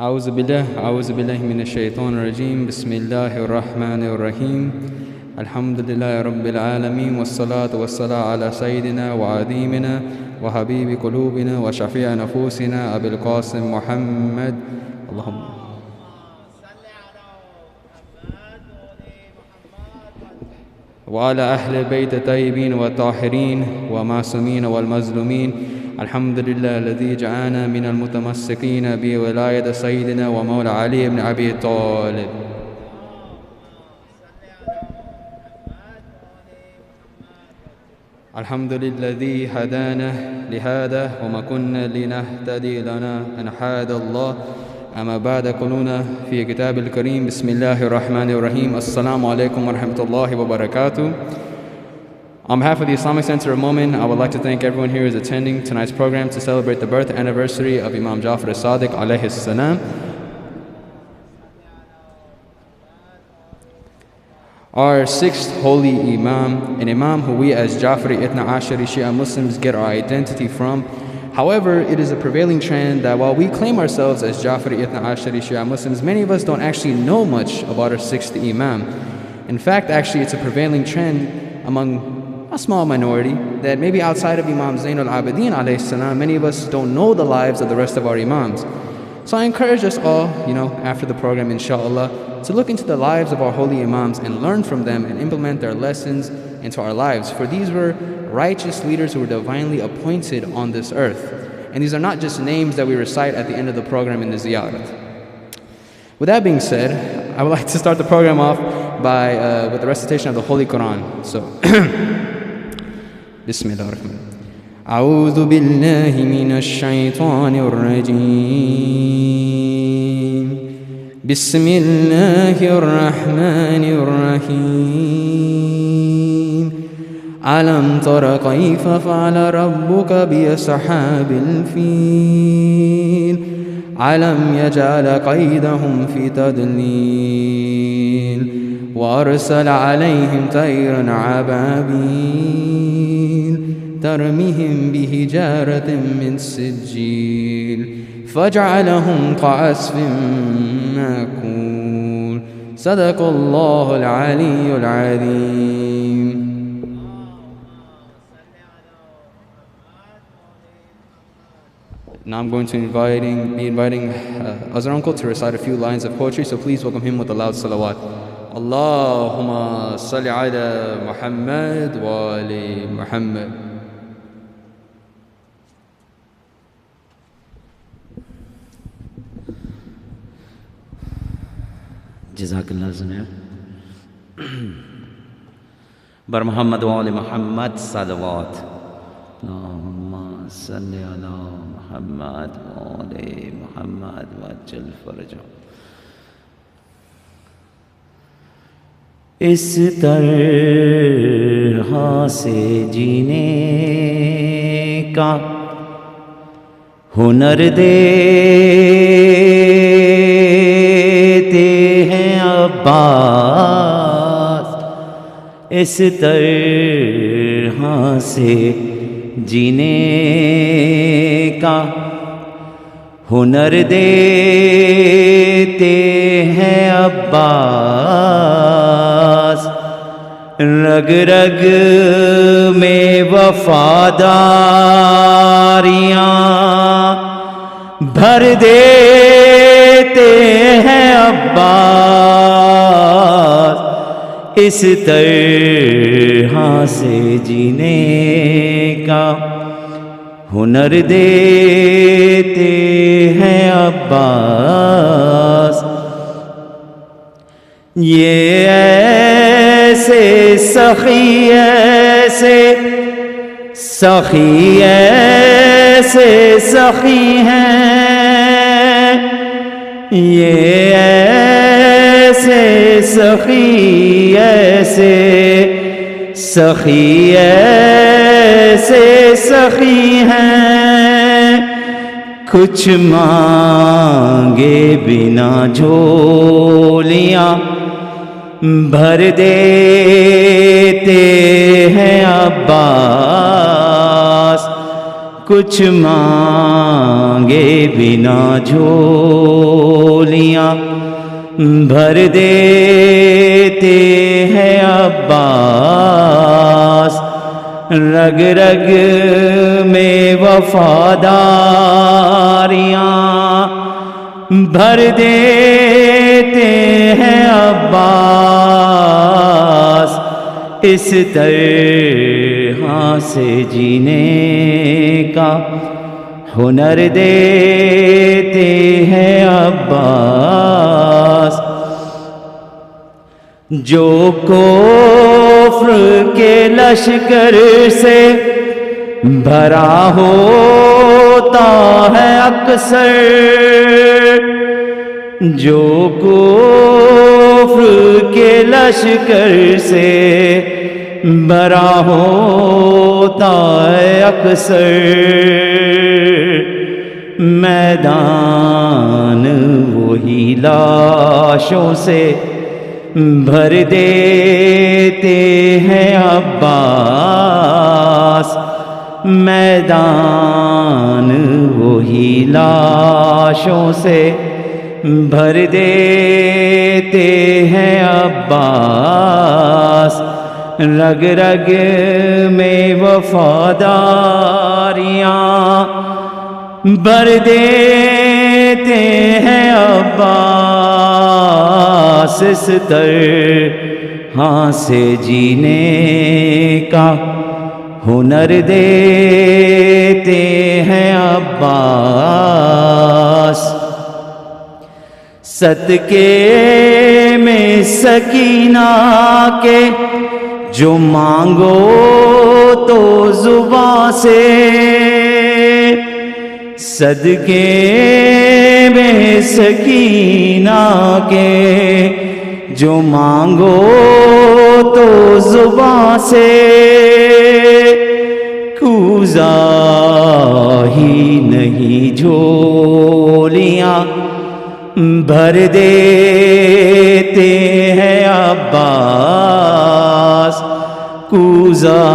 أعوذ بالله من الشيطان الرجيم بسم الله الرحمن الرحيم الحمد لله رب العالمين والصلاة والسلام على سيدنا وعظيمنا وحبيب قلوبنا وشفيع نفوسنا أبي القاسم محمد اللهم وعلى أهل البيت الطيبين والطاهرين ومعصومين والمظلومين الحمد لله الذي جعلنا من المتمسكين بولاية سيدنا ومولى علي بن أبي طالب الحمد لله الذي هدانا لهذا وما كنا لنهتدي لنا أن هدى الله أما بعد قلنا في كتاب الكريم بسم الله الرحمن الرحيم السلام عليكم ورحمة الله وبركاته. On behalf of the Islamic Center of MOMIN, I would like to thank everyone here who is attending tonight's program to celebrate the birth anniversary of Imam Jafar as-Sadiq alayhi salam. Our sixth holy Imam, an Imam who we as Jafari Ithna Ashari Shia Muslims get our identity from. However, it is a prevailing trend that while we claim ourselves as Jafari Ithna Ashari Shia Muslims, many of us don't actually know much about our sixth Imam. In fact, actually, it's a prevailing trend among a small minority that maybe outside of Imam Zainul Abidin alayhi salam, many of us don't know the lives of the rest of our Imams. So I encourage us all, after the program, inshallah, to look into the lives of our holy Imams and learn from them and implement their lessons into our lives. For these were righteous leaders who were divinely appointed on this earth. And these are not just names that we recite at the end of the program in the ziyarat. With that being said, I would like to start the program off with the recitation of the Holy Quran. So, Bismillah ar-Rahman. أعوذ بالله من الشيطان الرجيم بسم الله الرحمن الرحيم ألم تر كيف فعل ربك بأصحاب الفيل ألم يجعل كيدهم في تضليل وأرسل عليهم طيرا عبابيل ترميهم بحجارة من سجيل فجعلهم كعصف مأكول صدق الله العلي العظيم. Now I'm going to be inviting Azhar uncle to recite a few lines of poetry, so please welcome him with a loud salawat. Allahumma salli ala Muhammad wa ali Muhammad. Jazakallah Zamir. Bar Muhammad wa ali Muhammad salawat. Allahumma salli ala Muhammad wa ali Muhammad wa ajal farajah. اس طرح سے جینے کا ہنر دیتے ہیں عباس اس طرح سے جینے کا ہنر دیتے ہیں عباس رگ رگ میں وفاداریاں بھر دیتے ہیں عباس اس طرح سے جینے کا ہنر دیتے ہیں عباس یہ ایسے سخی ہیں یہ ایسے سخی ہیں کچھ مانگے بنا جھولیاں بھر دیتے ہیں عباس کچھ مانگے بنا جھولیاں بھر دیتے ہیں عباس، رگ رگ میں وفاداریاں بھر دیتے ہیں عباس، اس طرح سے جینے کا ہنر دیتے ہیں عباس۔ جو کفر کے لشکر سے بھرا ہوتا ہے اکثر، جو کفر کے لشکر سے بھرا ہوتا ہے اکثر، میدان وہی لاشوں سے بھر دیتے ہیں عباس، میدان وہی لاشوں سے بھر دیتے ہیں عباس، رگ رگ میں وفاداریاں بھر دیتے ہیں عباس، اس طرح سے جینے کا ہنر دیتے ہیں عباس۔ صدقے میں سکینہ کے جو مانگو تو زباں سے، صدقے میں سکینہ کے جو مانگو تو زباں سے، کوزا ہی نہیں جھولیاں بھر دیتے ہیں عباس، کوزا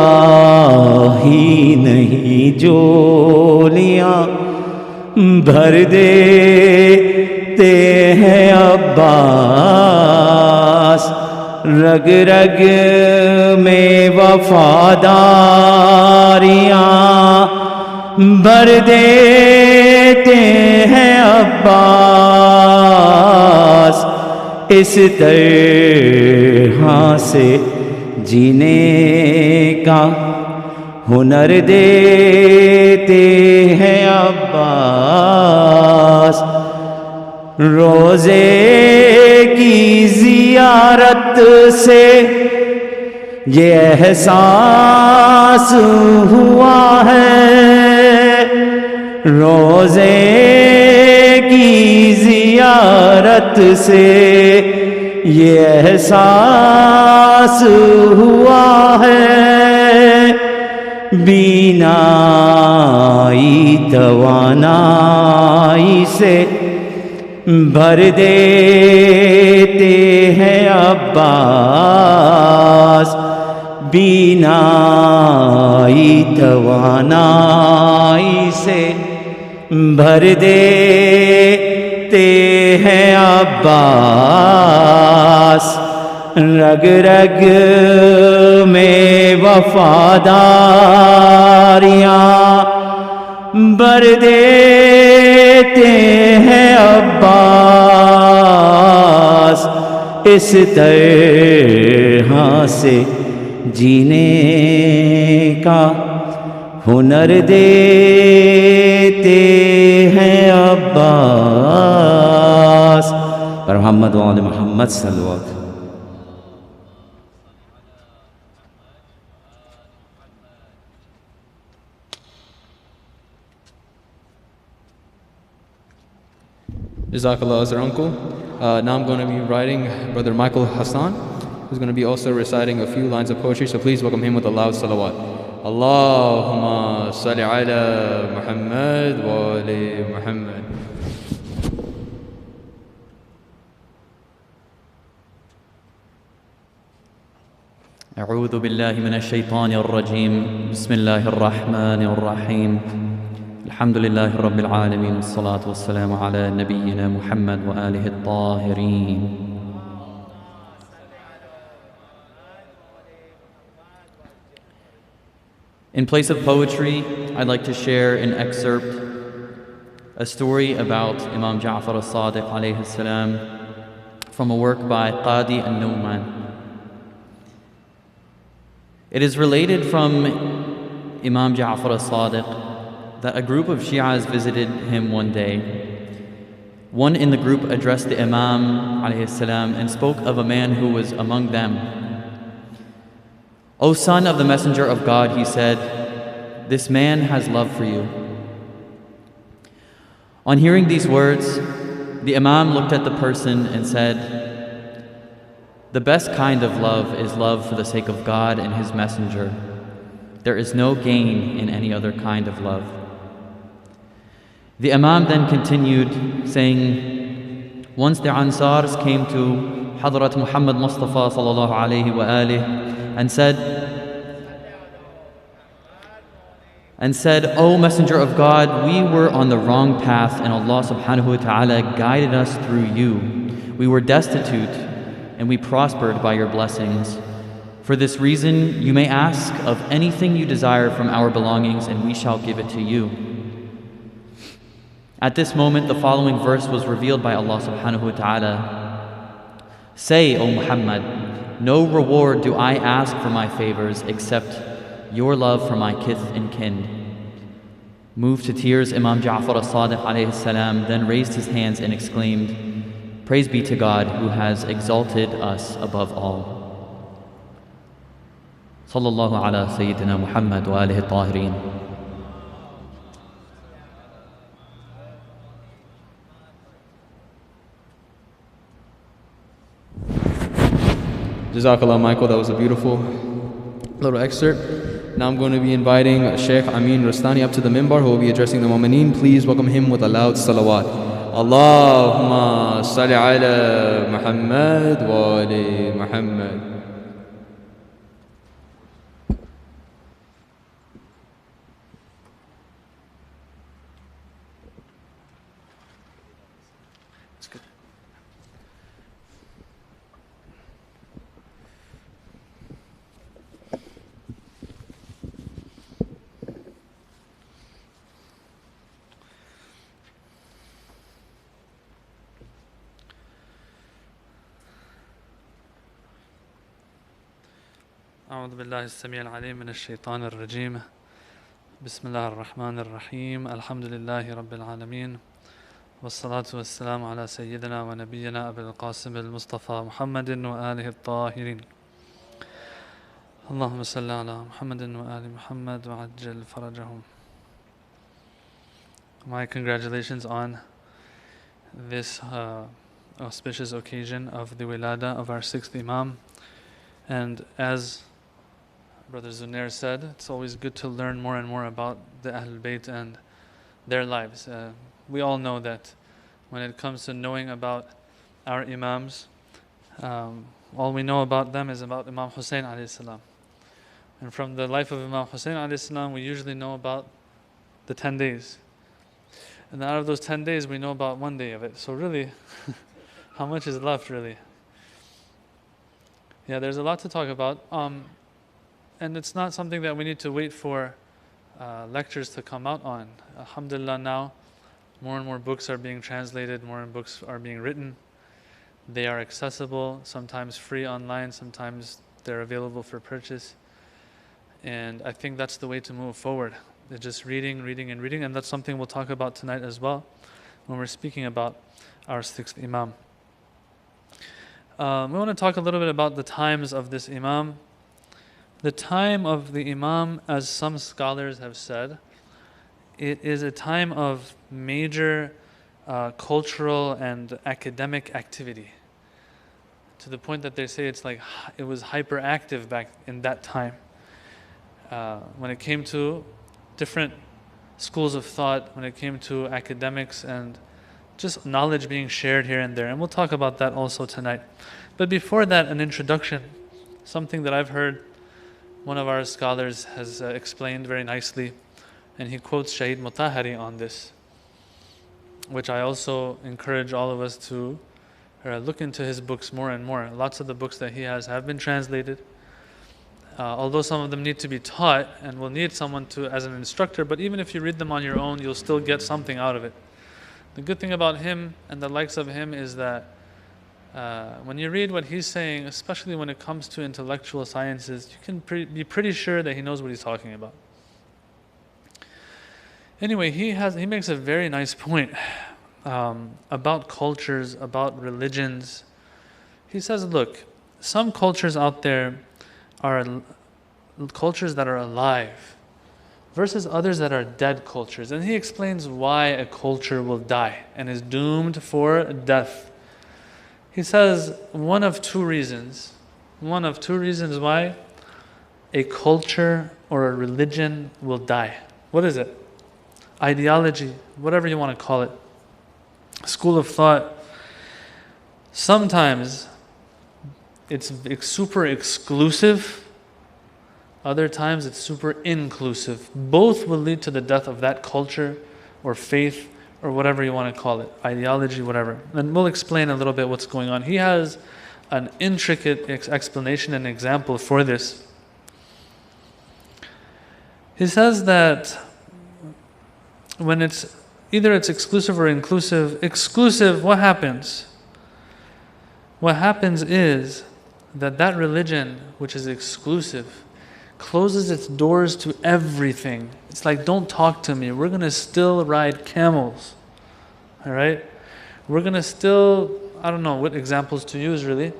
ہی نہیں جھولیاں بھر دیتے ہیں عباس، رگ رگ میں وفاداریاں بھر دیتے ہیں عباس، اس طرح سے جینے کا ہنر دیتے ہیں عباس۔ روزے کی زیارت سے یہ احساس ہوا ہے، روزے کی زیارت سے یہ احساس ہوا ہے، بینائی توانائی سے بھر دیتے ہیں عباس، بینائی توانائی سے بھر دیتے ہیں عباس، رگ رگ میں وفاداریاں بھر دیتے ہیں عباس، اس طرح سے جینے کا ہنر دیتے ہیں عباس۔ اور محمد و آل محمد صلی اللہ علیہ وسلم۔ Jazakallah, Azhar uncle. Now I'm going to be writing Brother Michael Hassan, who's going to be also reciting a few lines of poetry, so please welcome him with a loud salawat. Allahumma salli ala Muhammad wa ali Muhammad. أعوذ بالله من الشيطان الرجيم، بسم الله الرحمن الرحيم. الحمد لله رب العالمين والصلاة والسلام على نبينا محمد وآله الطاهرين. In place of poetry, I'd like to share an excerpt, a story about Imam Ja'far al-Sadiq alayhi salam from a work by Qadi al-Nu'man. It is related from Imam Ja'far al-Sadiq that a group of Shi'as visited him one day. One in the group addressed the Imam alayhi salam and spoke of a man who was among them. "O son of the Messenger of God," he said, "this man has love for you." On hearing these words, the Imam looked at the person and said, "The best kind of love is love for the sake of God and His Messenger. There is no gain in any other kind of love." The Imam then continued saying, "Once the Ansars came to Hadrat Muhammad Mustafa sallallahu alayhi wa alihi and said, "O Messenger of God, we were on the wrong path and Allah subhanahu wa ta'ala guided us through you. We were destitute and we prospered by your blessings. For this reason, you may ask of anything you desire from our belongings and we shall give it to you." At this moment, the following verse was revealed by Allah subhanahu wa ta'ala. "Say, O Muhammad, no reward do I ask for my favors except your love for my kith and kin." Moved to tears, Imam Ja'far al-Sadiq alayhi salam then raised his hands and exclaimed, "Praise be to God who has exalted us above all." Sallallahu ala Sayyidina Muhammad wa alihi al-Tahirin. Jazakallah, Michael. That was a beautiful little excerpt. Now I'm going to be inviting Shaykh Amin Rastani up to the minbar, who will be addressing the MOMIN. Please welcome him with a loud salawat. Allahumma salli ala Muhammad wa ali Muhammad. أعوذ بالله السميع العليم من الشيطان الرجيم. بسم الله الرحمن الرحيم. الحمد لله رب العالمين والصلاة والسلام على سيدنا ونبينا أبي القاسم المصطفى محمد وآله الطاهرين. اللهم صل على محمد وآل محمد وعجل فرجهم. My congratulations on this auspicious occasion of the wilada of our sixth Imam. And as Brother Zunair said, it's always good to learn more and more about the Ahlul Bayt and their lives. We all know that when it comes to knowing about our Imams, all we know about them is about Imam Hussein alayhi salam. And from the life of Imam Hussein alayhi salam, we usually know about the 10 days. And out of those 10 days, we know about 1 day of it. So really, how much is left really? Yeah, there's a lot to talk about. And it's not something that we need to wait for lectures to come out on. Alhamdulillah, now more and more books are being translated, more and books are being written. They are accessible, sometimes free online, sometimes they're available for purchase. And I think that's the way to move forward. They're just reading, and that's something we'll talk about tonight as well when we're speaking about our sixth Imam. We want to talk a little bit about the times of this Imam. The time of the Imam, as some scholars have said, it is a time of major cultural and academic activity, to the point that they say it's like it was hyperactive back in that time. When it came to different schools of thought, when it came to academics and just knowledge being shared here and there. And we'll talk about that also tonight. But before that, an introduction, something that I've heard one of our scholars has explained very nicely. And he quotes Shaykh Mutahari on this, which I also encourage all of us to look into his books more and more. Lots of the books that he has have been translated, although some of them need to be taught and will need someone to as an instructor, but even if you read them on your own, you'll still get something out of it. The good thing about him and the likes of him is that when you read what he's saying, especially when it comes to intellectual sciences, you can be pretty sure that he knows what he's talking about. Anyway, he makes a very nice point about cultures, about religions. He says, look, some cultures out there are cultures that are alive versus others that are dead cultures. And he explains why a culture will die and is doomed for death. He says one of two reasons why a culture or a religion will die. What is it? Ideology, whatever you want to call it, school of thought. Sometimes it's super exclusive, other times it's super inclusive. Both will lead to the death of that culture or faith or whatever you want to call it, ideology, whatever. And we'll explain a little bit what's going on. He has an intricate explanation and example for this. He says that when it's either it's exclusive or inclusive, exclusive, what happens? What happens is that religion, which is exclusive, closes its doors to everything. It's like, don't talk to me. We're going to still ride camels. All right? We're going to still, I don't know what examples to use really,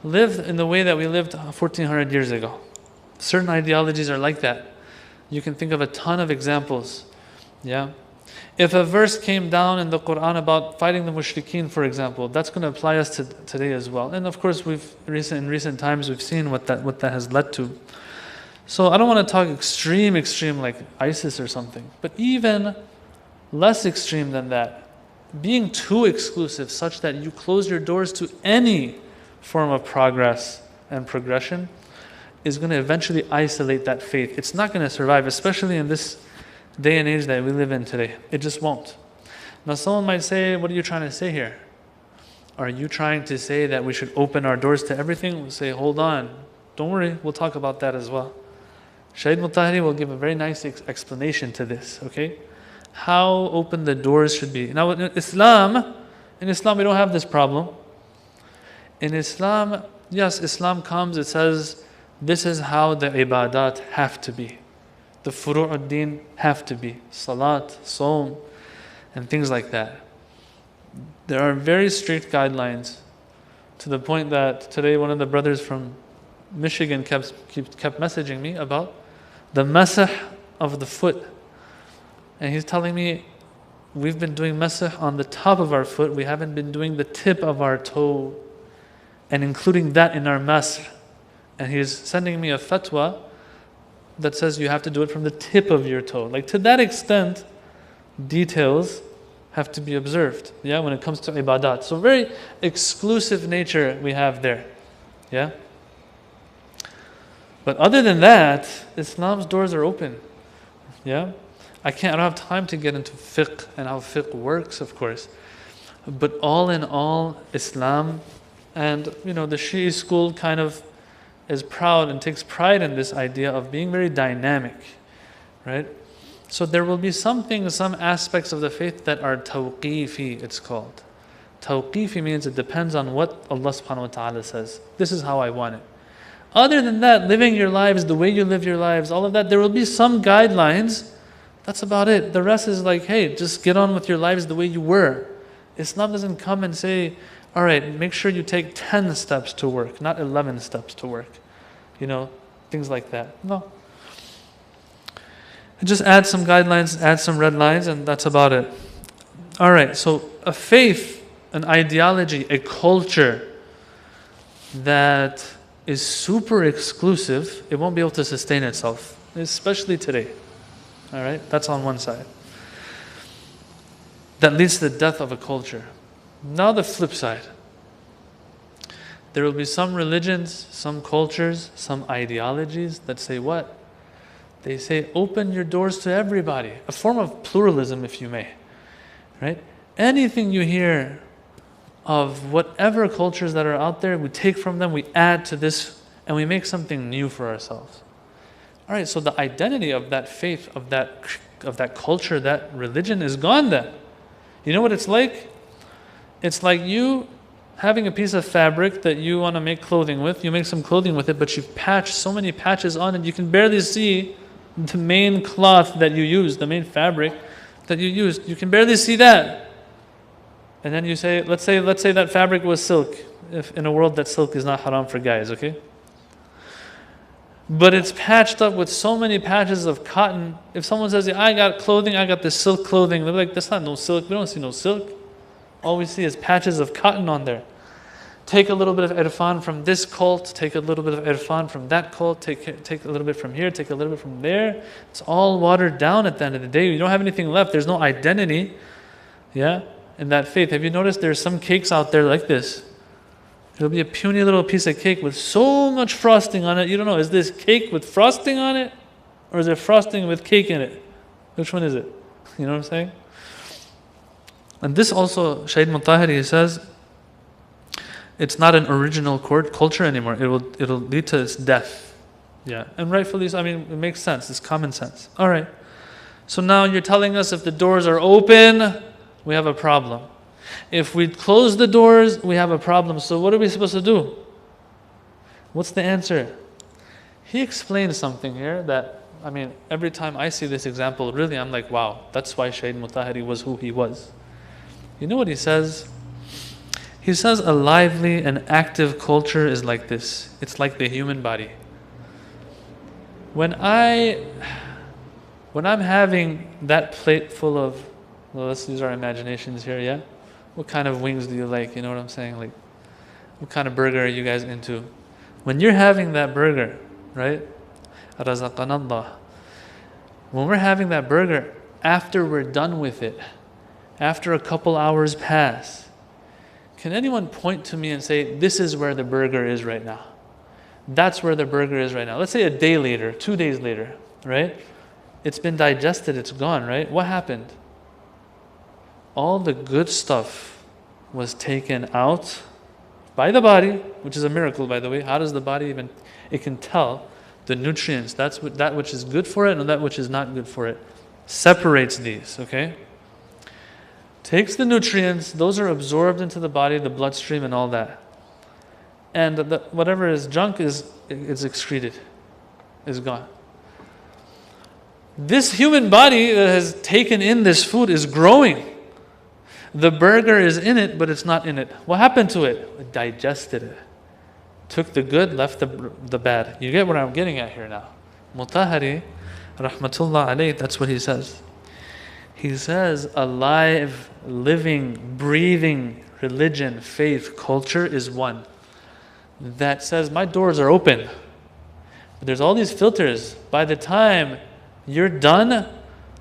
live in the way that we lived 1400 years ago. Certain ideologies are like that. You can think of a ton of examples. Yeah. If a verse came down in the Quran about fighting the mushrikeen, for example, that's going to apply us to today as well. And of course, in recent times we've seen what that has led to. So I don't want to talk extreme like ISIS or something, but even less extreme than that, being too exclusive such that you close your doors to any form of progress and progression is going to eventually isolate that faith. It's not going to survive, especially in this day and age that we live in today. It just won't. Now someone might say, what are you trying to say here? Are you trying to say that we should open our doors to everything? We'll say, hold on. Don't worry, we'll talk about that as well. Shaykh Mutahari will give a very nice explanation to this, okay? How open the doors should be. Now in Islam we don't have this problem. In Islam, yes, Islam comes, it says, this is how the ibadat have to be. The furu'ud-din have to be. Salat, Sawm, and things like that. There are very strict guidelines to the point that today one of the brothers from Michigan kept messaging me about the masah of the foot. And he's telling me, we've been doing masah on the top of our foot, we haven't been doing the tip of our toe and including that in our masah. And he's sending me a fatwa that says you have to do it from the tip of your toe. Like to that extent, details have to be observed, yeah, when it comes to ibadat. So very exclusive nature we have there, yeah. But other than that, Islam's doors are open, yeah. I don't have time to get into fiqh and how fiqh works, of course. But all in all, Islam and the Shi'i school kind of is proud and takes pride in this idea of being very dynamic, right? So there will be some aspects of the faith that are tawqifi, it's called. Tawqifi means it depends on what Allah subhanahu wa ta'ala says. This is how I want it. Other than that, living your lives, the way you live your lives, all of that, there will be some guidelines. That's about it. The rest is like, hey, just get on with your lives the way you were. Islam doesn't come and say, all right, make sure you take 10 steps to work, not 11 steps to work. Things like that. No. Just add some guidelines, add some red lines, and that's about it. All right, so a faith, an ideology, a culture that is super exclusive, it won't be able to sustain itself, especially today. All right, that's on one side. That leads to the death of a culture. Now the flip side. There will be some religions, some cultures, some ideologies that say what? They say, open your doors to everybody. A form of pluralism, if you may. Right? Anything you hear of whatever cultures that are out there, we take from them, we add to this, and we make something new for ourselves. All right, so the identity of that faith, of that culture, that religion is gone then. You know what it's like? It's like you having a piece of fabric that you want to make clothing with. You make some clothing with it, but you've patched so many patches on it, you can barely see the main cloth that you use, the main fabric that you used. You can barely see that. And then you say, let's say that fabric was silk, if in a world that silk is not haram for guys, okay? But it's patched up with so many patches of cotton. If someone says, I got clothing, I got this silk clothing, they're like, that's not no silk. We don't see no silk. All we see is patches of cotton on there. Take a little bit of irfan from this cult, take a little bit of irfan from that cult, take a little bit from here, take a little bit from there. It's all watered down at the end of the day. You don't have anything left. There's no identity, yeah, in that faith. Have you noticed there's some cakes out there like this? It'll be a puny little piece of cake with so much frosting on it. You don't know, is this cake with frosting on it? Or is it frosting with cake in it? Which one is it? You know what I'm saying? And this also, Shaykh Mutahiri says, it's not an original culture anymore. It'll lead to its death. Yeah, and rightfully so. I mean, it makes sense. It's common sense. All right. So now you're telling us if the doors are open, we have a problem. If we close the doors, we have a problem. So what are we supposed to do? What's the answer? He explains something here that, I mean, every time I see this example, really I'm like, wow, that's why Shaykh Mutahiri was who he was. You know what he says? He says a lively and active culture is like this. It's like the human body. When I'm having that plate full of, well, let's use our imaginations here, yeah? What kind of wings do you like? You know what I'm saying? Like, what kind of burger are you guys into? When you're having that burger, right? Razaqanallah. When we're having that burger, after we're done with it, after a couple hours pass, can anyone point to me and say, this is where the burger is right now? That's where the burger is right now. Let's say a day later, 2 days later, right? It's been digested, it's gone, right? What happened? All the good stuff was taken out by the body, which is a miracle, by the way. How does the body even, it can tell the nutrients, that which is good for it and that which is not good for it. Separates these, okay? Takes the nutrients, those are absorbed into the body, the bloodstream and all that. And whatever is junk is excreted, is gone. This human body that has taken in this food is growing. The burger is in it, but it's not in it. What happened to it? It digested it. Took the good, left the bad. You get what I'm getting at here now. Mutahari, rahmatullah alayh, that's what he says. He says a live, living, breathing religion, faith, culture is one that says my doors are open. But there's all these filters. By the time you're done,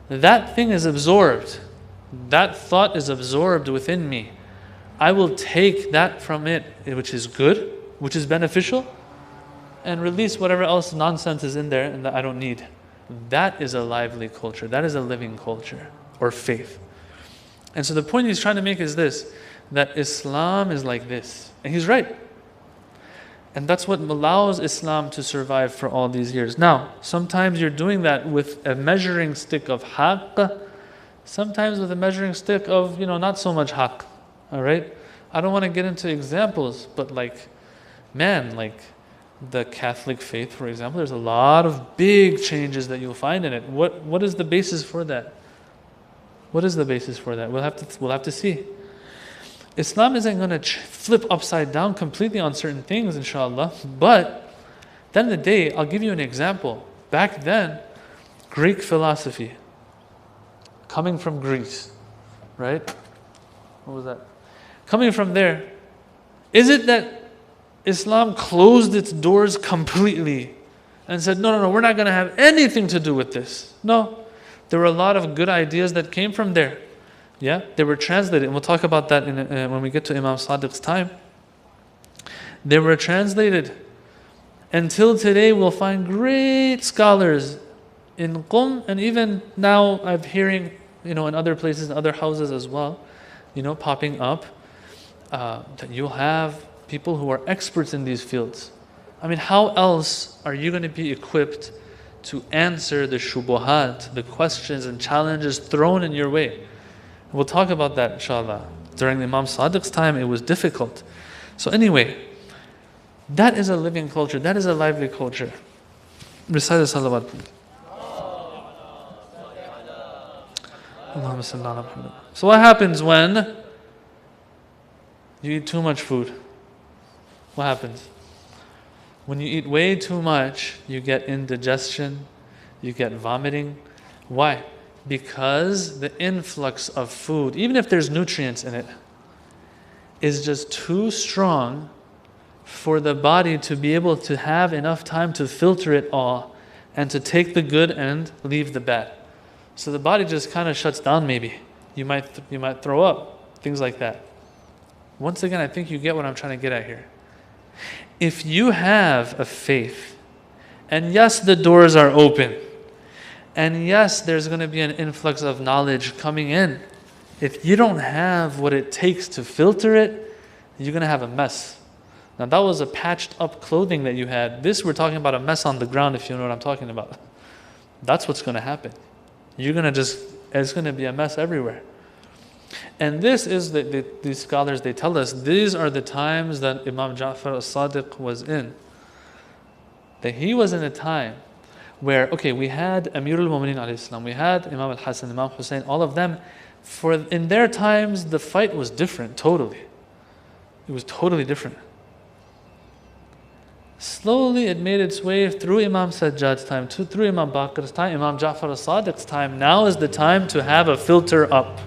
that thing is absorbed. That thought is absorbed within me. I will take that from it, which is good, which is beneficial, and release whatever else nonsense is in there and that I don't need. That is a lively culture. That is a living culture or faith. And so the point he's trying to make is this, that Islam is like this. And he's right. And that's what allows Islam to survive for all these years. Now, sometimes you're doing that with a measuring stick of haqq, sometimes with a measuring stick of, not so much haqq. All right? I don't want to get into examples, but like the Catholic faith, for example, there's a lot of big changes that you'll find in it. What is the basis for that? What is the basis for that? We'll have to see. Islam isn't going to flip upside down completely on certain things, inshallah. But at the end of the day, I'll give you an example. Back then, Greek philosophy, coming from Greece, right? What was that? Coming from there, is it that Islam closed its doors completely and said, no, we're not going to have anything to do with this? No. There were a lot of good ideas that came from there. Yeah, they were translated, and we'll talk about that when we get to Imam Sadiq's time. They were translated. Until today, we'll find great scholars in Qum, and even now I'm hearing, in other places, in other houses as well, popping up, that you'll have people who are experts in these fields. I mean, how else are you going to be equipped to answer the shubuhat, the questions and challenges thrown in your way? We'll talk about that, inshallah. During the Imam Sadiq's time, it was difficult. So anyway, that is a living culture. That is a lively culture. Recite the salawat. So what happens when you eat too much food? What happens? When you eat way too much, you get indigestion, you get vomiting. Why? Because the influx of food, even if there's nutrients in it, is just too strong for the body to be able to have enough time to filter it all and to take the good and leave the bad. So the body just kind of shuts down maybe. You might throw up, things like that. Once again, I think you get what I'm trying to get at here. If you have a faith, and yes, the doors are open, and yes, there's going to be an influx of knowledge coming in, if you don't have what it takes to filter it, you're going to have a mess. Now that was a patched up clothing that you had. This, we're talking about a mess on the ground, if you know what I'm talking about. That's what's going to happen. It's going to be a mess everywhere. And this is, these scholars, they tell us, these are the times that Imam Ja'far as-Sadiq was in. That he was in a time where, we had Amirul MOMIN alayhi salam, we had Imam al-Hasan, Imam Hussein, all of them. In their times, the fight was different, totally. It was totally different. Slowly it made its way through Imam Sajjad's time, through Imam Bakr's time, Imam Ja'far as-Sadiq's time. Now is the time to have a filter up.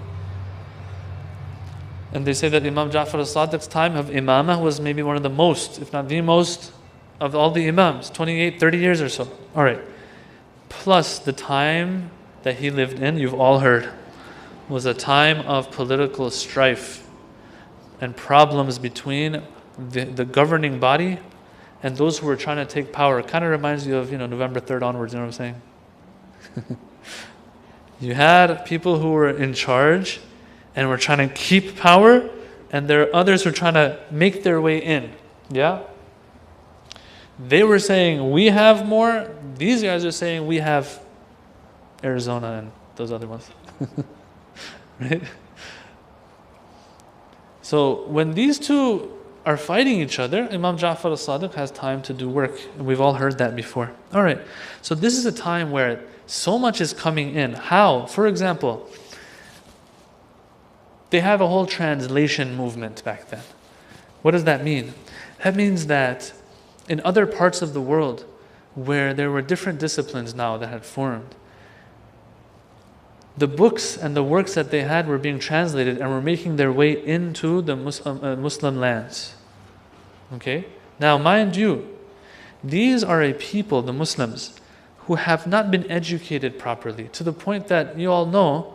And they say that Imam Ja'far as-Sadiq's time of imamah was maybe one of the most, if not the most, of all the imams, 28, 30 years or so. All right. Plus the time that he lived in, you've all heard, was a time of political strife and problems between the governing body and those who were trying to take power. It kind of reminds you of, November 3rd onwards, you know what I'm saying? You had people who were in charge and were trying to keep power, and there are others who are trying to make their way in. Yeah? They were saying, we have more. These guys are saying, we have Arizona and those other ones. Right? So when these two are fighting each other, Imam Ja'far as-Sadiq has time to do work. And we've all heard that before. All right. So this is a time where so much is coming in. How? For example, they have a whole translation movement back then. What does that mean? That means that in other parts of the world where there were different disciplines now that had formed, the books and the works that they had were being translated and were making their way into the Muslim lands. Okay? Now, mind you, these are a people, the Muslims, who have not been educated properly, to the point that you all know,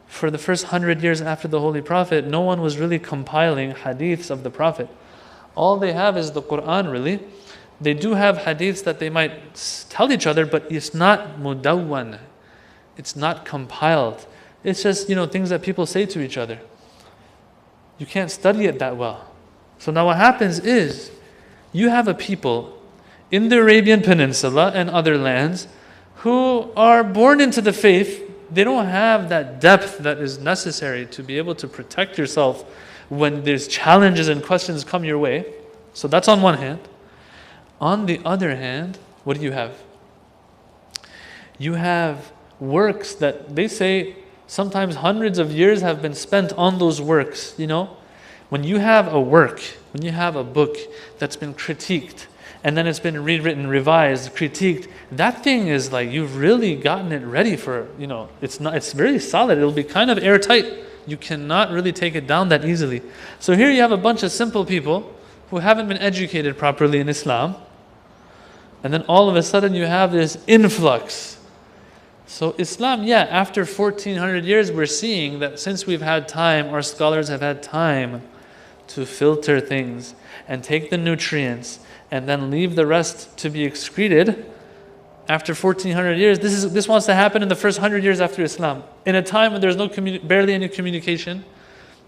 for the first 100 years after the Holy Prophet, no one was really compiling hadiths of the Prophet. All they have is the Quran, really. They do have hadiths that they might tell each other, but it's not mudawwan. It's not compiled. It's just, things that people say to each other. You can't study it that well. So now what happens is, you have a people in the Arabian Peninsula and other lands who are born into the faith. They don't have that depth that is necessary to be able to protect yourself when there's challenges and questions come your way. So that's on one hand. On the other hand, what do you have? You have works that they say sometimes hundreds of years have been spent on those works. When you have a work, when you have a book that's been critiqued, and then it's been rewritten, revised, critiqued, that thing is like, you've really gotten it ready for, it's very solid. It'll be kind of airtight. You cannot really take it down that easily. So here you have a bunch of simple people who haven't been educated properly in Islam. And then all of a sudden you have this influx. So Islam, after 1400 years, we're seeing that since we've had time, our scholars have had time to filter things and take the nutrients and then leave the rest to be excreted. after 1400 years, this wants to happen in the first 100 years after Islam. In a time when there's barely any communication,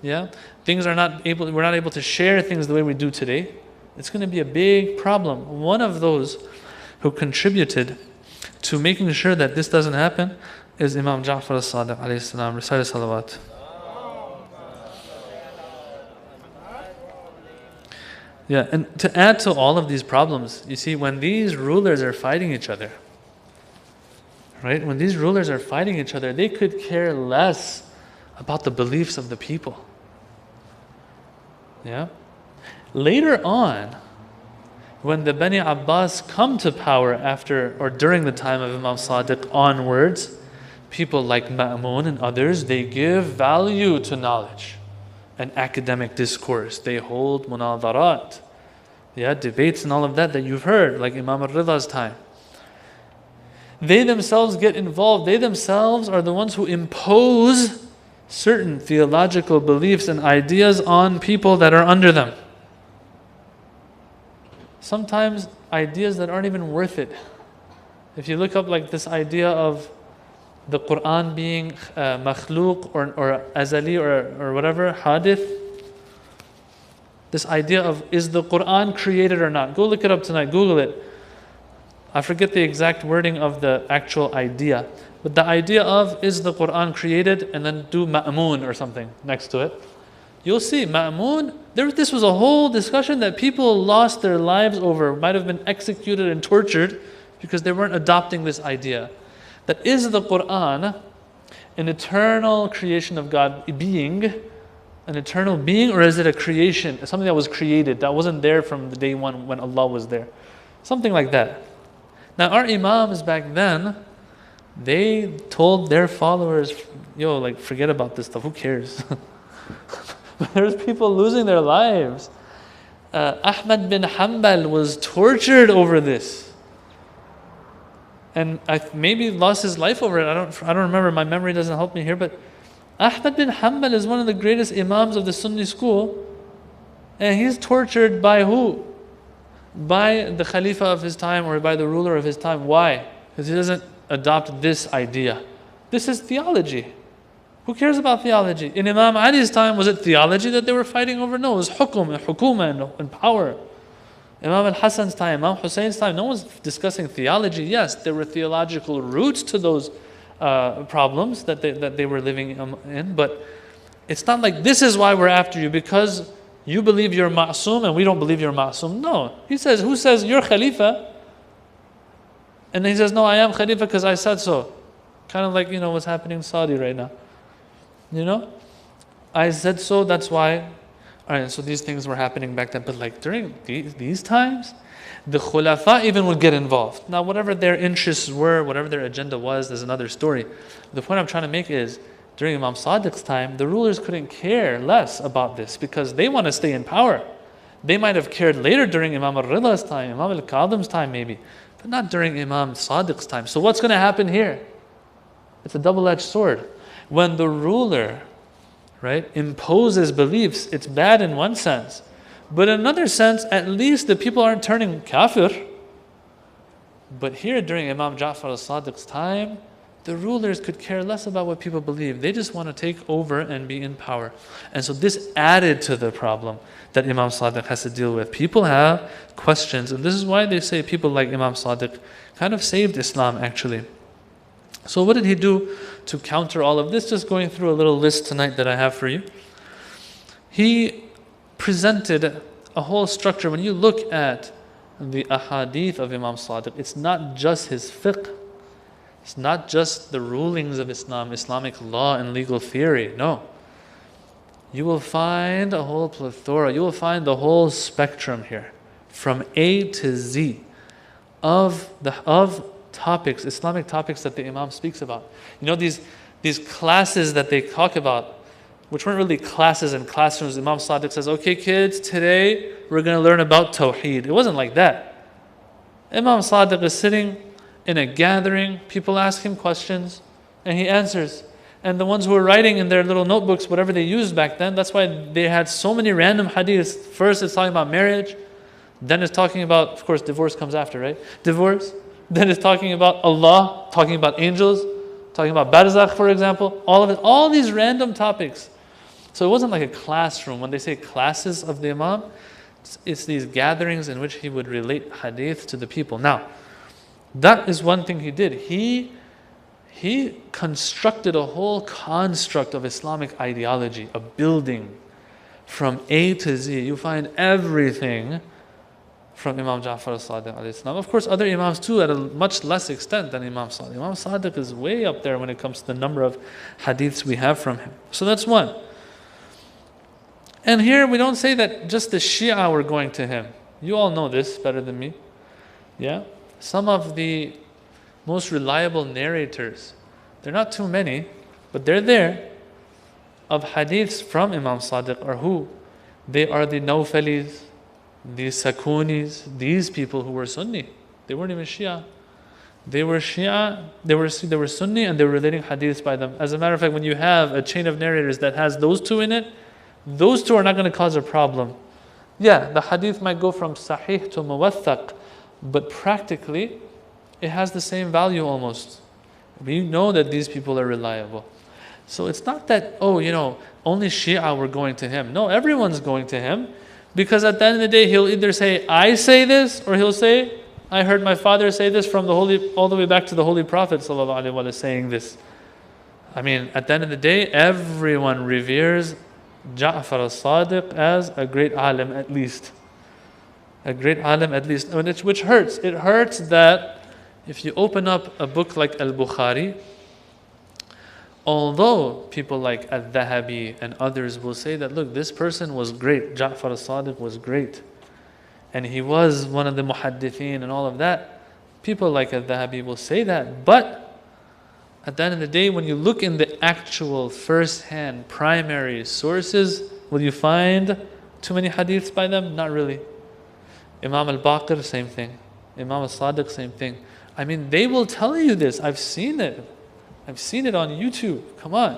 yeah, we're not able to share things the way we do today. It's going to be a big problem. One of those who contributed to making sure that this doesn't happen is Imam Ja'far al-Sadiq alayhi salam. Recite salawat. Yeah, and to add to all of these problems, you see, when these rulers are fighting each other, right? When these rulers are fighting each other, they could care less about the beliefs of the people. Yeah? Later on, when the Bani Abbas come to power after or during the time of Imam Sadiq onwards, people like Ma'mun and others, they give value to knowledge and academic discourse. They hold munadarat, debates and all of that you've heard, like Imam al-Rida's time. They themselves get involved. They themselves are the ones who impose certain theological beliefs and ideas on people that are under them. Sometimes ideas that aren't even worth it. If you look up like this idea of the Quran being makhluk or azali or whatever, hadith, this idea of is the Quran created or not? Go look it up tonight, Google it. I forget the exact wording of the actual idea, but the idea of is the Quran created, and then do ma'mun or something next to it. You'll see ma'mun, this was a whole discussion that people lost their lives over, might have been executed and tortured because they weren't adopting this idea. That is the Quran an eternal creation of God being, an eternal being, or is it a creation, something that was created, that wasn't there from the day one when Allah was there? Something like that. Now our Imams back then, they told their followers, forget about this stuff, who cares? There's people losing their lives. Ahmad bin Hanbal was tortured over this. And maybe lost his life over it. I don't remember. My memory doesn't help me here. But Ahmad bin Hanbal is one of the greatest Imams of the Sunni school. And he's tortured by who? By the Khalifa of his time or by the ruler of his time. Why? Because he doesn't adopt this idea. This is theology. Who cares about theology? In Imam Ali's time, was it theology that they were fighting over? No, it was hukum and hukuma and power. Imam al-Hasan's time, Imam Hussein's time, no one's discussing theology. Yes, there were theological roots to those problems that they were living in, but it's not like this is why we're after you, because you believe you're ma'soom and we don't believe you're ma'soom. No. He says, who says you're Khalifa? And then he says, no, I am Khalifa because I said so. Kind of like, what's happening in Saudi right now. I said so, that's why. All right, so these things were happening back then. But like during these times, the khulafa even would get involved. Now, whatever their interests were, whatever their agenda was, there's another story. The point I'm trying to make is, during Imam Sadiq's time, the rulers couldn't care less about this because they want to stay in power. They might have cared later during Imam al-Rida's time, Imam al-Qadim's time maybe, but not during Imam Sadiq's time. So what's going to happen here? It's a double-edged sword. When the ruler, right, imposes beliefs, it's bad in one sense. But in another sense, at least the people aren't turning kafir. But here during Imam Ja'far al-Sadiq's time, the rulers could care less about what people believe. They just want to take over and be in power. And so this added to the problem that Imam Sadiq has to deal with. People have questions, and this is why they say people like Imam Sadiq kind of saved Islam actually. So what did he do to counter all of this? Just going through a little list tonight that I have for you. He presented a whole structure. When you look at the ahadith of Imam Sadiq, it's not just his fiqh. It's not just the rulings of Islam, Islamic law and legal theory. No. You will find a whole plethora. You will find the whole spectrum here, from A to Z, of topics, Islamic topics that the Imam speaks about. These classes that they talk about, which weren't really classes in classrooms. Imam Sadiq says, okay kids, today we're going to learn about Tawheed. It wasn't like that. Imam Sadiq is sitting in a gathering, people ask him questions, and he answers. And the ones who were writing in their little notebooks, whatever they used back then, that's why they had so many random hadiths. First it's talking about marriage, then it's talking about, of course, divorce comes after, right? Divorce. that is talking about Allah, talking about angels, talking about barzakh, for example, all of it, all these random topics. So it wasn't like a classroom. When they say classes of the Imam, it's these gatherings in which he would relate hadith to the people. Now, that is one thing he did. He constructed a whole construct of Islamic ideology, a building from A to Z. You find everything from Imam Ja'far al-Sadiq alayhi salam. Of course, other Imams too, at a much less extent than Imam Sadiq. Imam Sadiq is way up there when it comes to the number of hadiths we have from him. So that's one. And here we don't say that just the Shia were going to him. You all know this better than me. Yeah? Some of the most reliable narrators, they're not too many, but they're there, of hadiths from Imam Sadiq are who? They are the Nawfalis, the Sakunis, these people who were Sunni. They weren't even Shia. They were Shia, they were Sunni, and they were relating hadiths by them. As a matter of fact, when you have a chain of narrators that has those two in it, those two are not going to cause a problem. Yeah, the hadith might go from sahih to muwathaq, but practically, it has the same value almost. We know that these people are reliable. So it's not that, only Shia were going to him. No, everyone's going to him, because at the end of the day, he'll either say, I say this, or he'll say, I heard my father say this from all the way back to the Holy Prophet ﷺ saying this. I mean, at the end of the day, everyone reveres Ja'far al-Sadiq as a great alim at least. A great alim at least. Which hurts. It hurts that if you open up a book like Al-Bukhari, although people like Al-Dhahabi and others will say that, look, this person was great, Ja'far al-Sadiq was great, and he was one of the muhaddithin and all of that, people like Al-Dhahabi will say that, but at the end of the day, when you look in the actual first-hand primary sources, will you find too many hadiths by them? Not really. Imam al-Baqir, same thing. Imam al-Sadiq, same thing. I mean, they will tell you this. I've seen it. I've seen it on YouTube. Come on.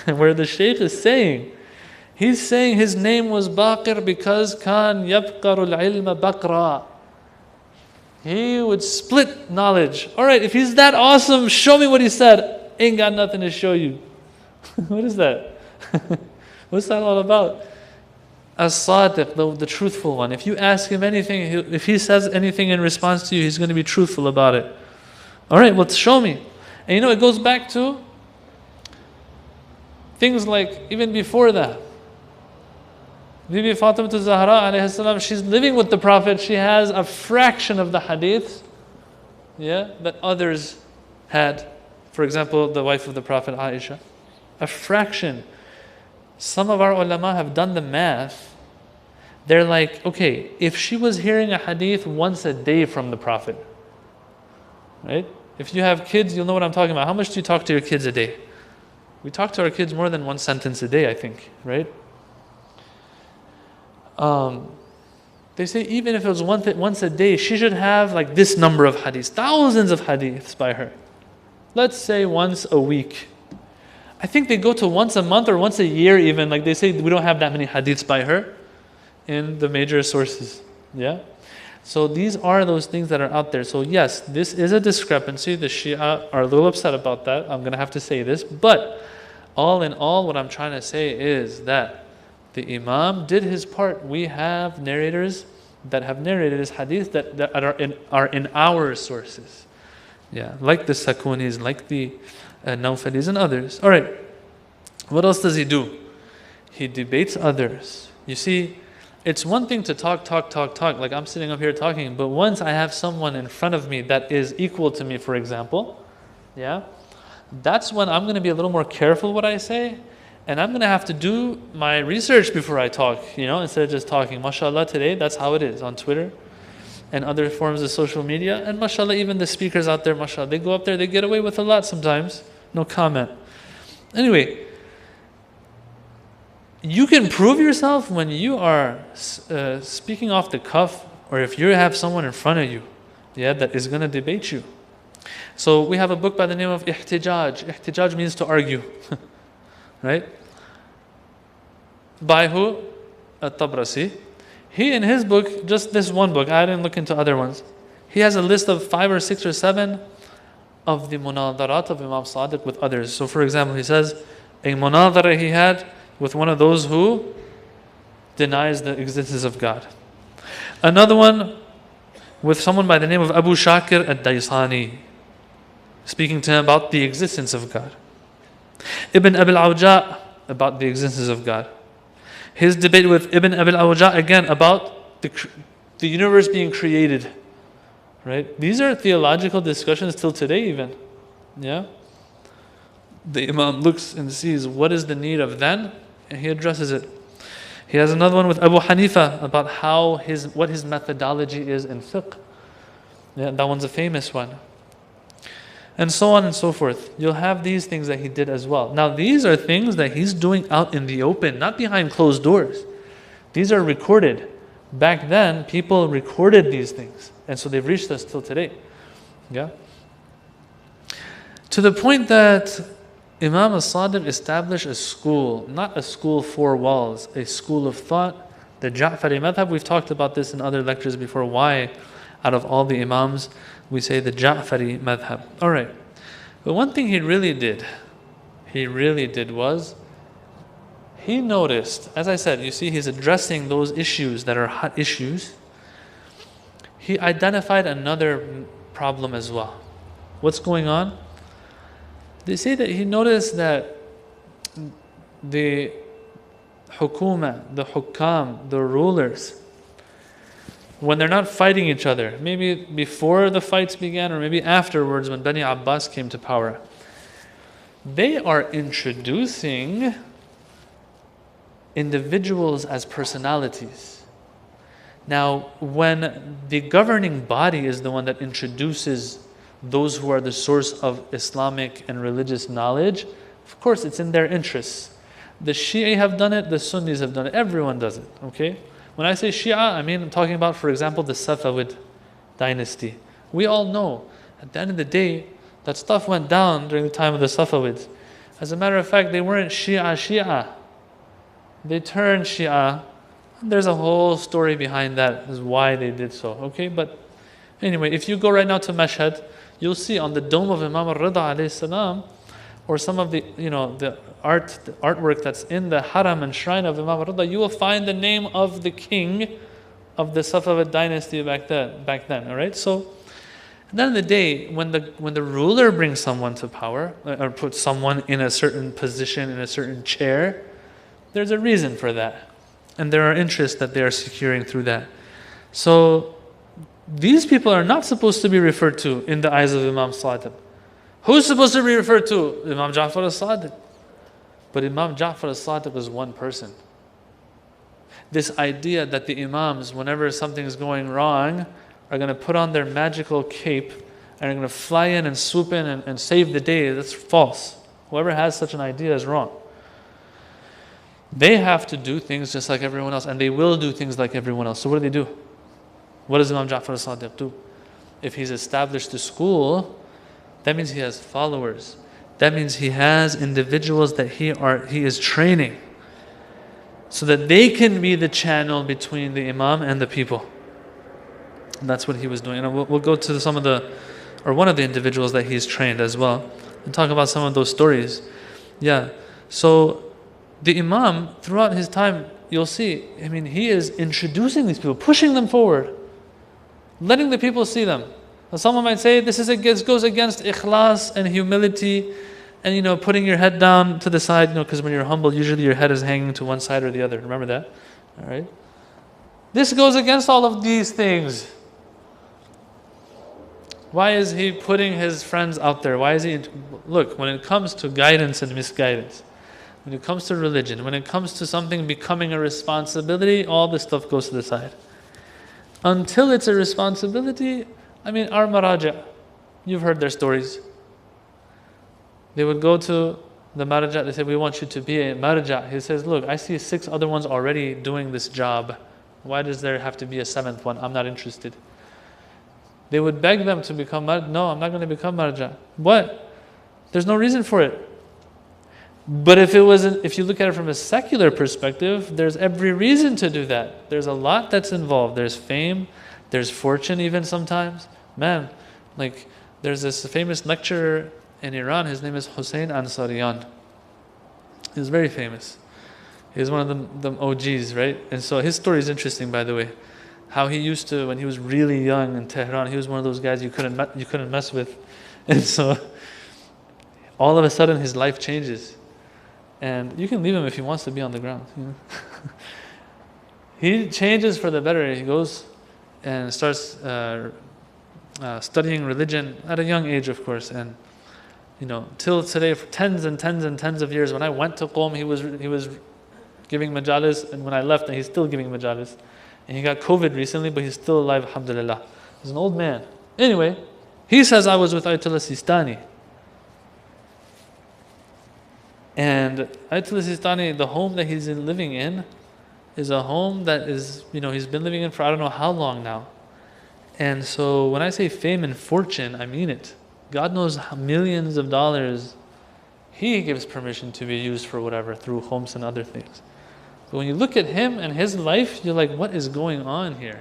Where the Shaykh is saying, he's saying his name was Baqir because kan yabqaru al-ilma baqra. He would split knowledge. All right, if he's that awesome, show me what he said. Ain't got nothing to show you. What is that? What's that all about? As-Sadiq, the truthful one. If you ask him anything, if he says anything in response to you, he's going to be truthful about it. All right, well, show me. And it goes back to things like even before that. Bibi Fatima Zahra alayhi salam, she's living with the Prophet. She has a fraction of the hadiths, that others had. For example, the wife of the Prophet, Aisha. A fraction. Some of our ulama have done the math. They're like, okay, if she was hearing a hadith once a day from the Prophet, right? If you have kids, you'll know what I'm talking about. How much do you talk to your kids a day? We talk to our kids more than one sentence a day, I think, right? They say even if it was once a day, she should have like this number of hadiths, thousands of hadiths by her. Let's say once a week. I think they go to once a month or once a year even. Like they say we don't have that many hadiths by her in the major sources. Yeah? So these are those things that are out there. So yes, this is a discrepancy. The Shia are a little upset about that. I'm going to have to say this. But all in all, what I'm trying to say is that the Imam did his part. We have narrators that have narrated his hadith that are in our sources. Yeah, like the Sakunis, like the Nawfalis and others. All right, what else does he do? He debates others. You see, it's one thing to talk, like I'm sitting up here talking, but once I have someone in front of me that is equal to me, for example, that's when I'm going to be a little more careful what I say. And I'm going to have to do my research before I talk, instead of just talking. MashaAllah, today, that's how it is on Twitter and other forms of social media. And MashaAllah, even the speakers out there, MashaAllah, they go up there, they get away with a lot sometimes. No comment. Anyway, you can prove yourself when you are speaking off the cuff, or if you have someone in front of you, that is going to debate you. So we have a book by the name of Ihtijaj. Ihtijaj means to argue. Right? By who? At-Tabrasi. He in his book, just this one book, I didn't look into other ones. He has a list of 5 or 6 or 7 of the munadarat of Imam Sadiq with others. So for example, he says, a munadara he had with one of those who denies the existence of God. Another one with someone by the name of Abu Shakir ad-Daysani, speaking to him about the existence of God. Ibn Abil Awja about the existence of God. His debate with Ibn Abil Awja again about the universe being created. Right? These are theological discussions till today even. Yeah? The Imam looks and sees what is the need of then, and he addresses it. He has another one with Abu Hanifa about what his methodology is in fiqh. Yeah, that one's a famous one. And so on and so forth. You'll have these things that he did as well. Now these are things that he's doing out in the open, not behind closed doors. These are recorded. Back then, people recorded these things. And so they've reached us till today. Yeah? To the point that Imam al-Sadiq established a school, not a school for walls, a school of thought, the Ja'fari madhab. We've talked about this in other lectures before, why out of all the Imams we say the Ja'fari madhab. Alright, but one thing he really did was, he noticed, as I said, you see he's addressing those issues that are hot issues. He identified another problem as well. What's going on? They say that he noticed that the hukuma, the hukam, the rulers, when they're not fighting each other, maybe before the fights began or maybe afterwards when Bani Abbas came to power, they are introducing individuals as personalities. Now, when the governing body is the one that introduces those who are the source of Islamic and religious knowledge, of course it's in their interests. The Shia have done it, the Sunnis have done it, everyone does it, okay? When I say Shia, I'm talking about, for example, the Safavid dynasty. We all know, at the end of the day, that stuff went down during the time of the Safavids. As a matter of fact, they weren't Shia. They turned Shia. There's a whole story behind that, is why they did so, okay? But anyway, if you go right now to Mashhad, you'll see on the dome of Imam al-Rida alayhi salam, or some of the the artwork that's in the haram and shrine of Imam al-Rida, you will find the name of the king of the Safavid dynasty back then. All right. So at the end of the day, when the ruler brings someone to power or puts someone in a certain position, in a certain chair, there's a reason for that, and there are interests that they are securing through that. So these people are not supposed to be referred to in the eyes of Imam Sadiq. Who's supposed to be referred to? Imam Ja'far al-Sadiq. But Imam Ja'far al-Sadiq is one person. This idea that the Imams, whenever something's going wrong, are going to put on their magical cape and are going to fly in and swoop in and save the day, that's false. Whoever has such an idea is wrong. They have to do things just like everyone else, and they will do things like everyone else. So what do? What does Imam Ja'far al-Sadiq do? If he's established a school, that means he has followers. That means he has individuals that he is training so that they can be the channel between the Imam and the people. And that's what he was doing. And we'll go to one of the individuals that he's trained as well and talk about some of those stories. Yeah. So the Imam, throughout his time, you'll see, he is introducing these people, pushing them forward, letting the people see them. Now someone might say this goes against ikhlas and humility and putting your head down to the side, because when you're humble, usually your head is hanging to one side or the other. Remember that? All right? This goes against all of these things. Why is he putting his friends out there? Look, when it comes to guidance and misguidance, when it comes to religion, when it comes to something becoming a responsibility, all this stuff goes to the side. Until it's a responsibility, our maraja, you've heard their stories. They would go to the maraja, they say, we want you to be a maraja. He says, look, I see 6 other ones already doing this job. Why does there have to be a 7th one? I'm not interested. They would beg them to become maraja. No, I'm not going to become maraja. What? There's no reason for it. But if you look at it from a secular perspective, there's every reason to do that. There's a lot that's involved. There's fame, there's fortune even sometimes, Man, like there's this famous lecturer in Iran, his name is Hussein Ansarian. He's very famous. He's one of the OGs, right? And so his story is interesting, by the way. How he used to, when he was really young in Tehran, he was one of those guys you couldn't mess with. And so all of a sudden his life changes. And you can leave him if he wants to be on the ground. You know? He changes for the better. He goes and starts studying religion at a young age, of course. And till today, for tens and tens and tens of years, when I went to Qom, he was giving majalis, and when I left, he's still giving majalis. And he got COVID recently, but he's still alive, alhamdulillah. He's an old man. Anyway, he says, I was with Ayatollah Sistani. And Ayatollah Sistani, the home that he's living in, is a home that is, he's been living in for I don't know how long now. And so when I say fame and fortune, I mean it. God knows how millions of dollars He gives permission to be used for whatever, through homes and other things. But when you look at him and his life, you're like, what is going on here,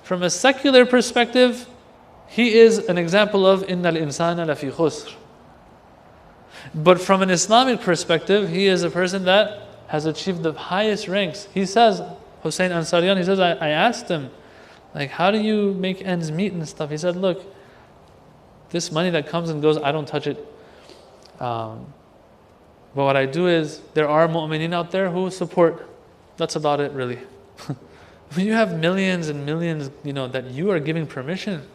From a secular perspective, he is an example of إِنَّ الْإِنسَانَ لَفِي خُسْرٍ. But from an Islamic perspective, he is a person that has achieved the highest ranks. He says, Hussein Ansarian, he says, I asked him, like, how do you make ends meet and stuff? He said, look, this money that comes and goes, I don't touch it. But what I do is, there are mu'minin out there who support. That's about it, really. When you have millions and millions, that you are giving permission,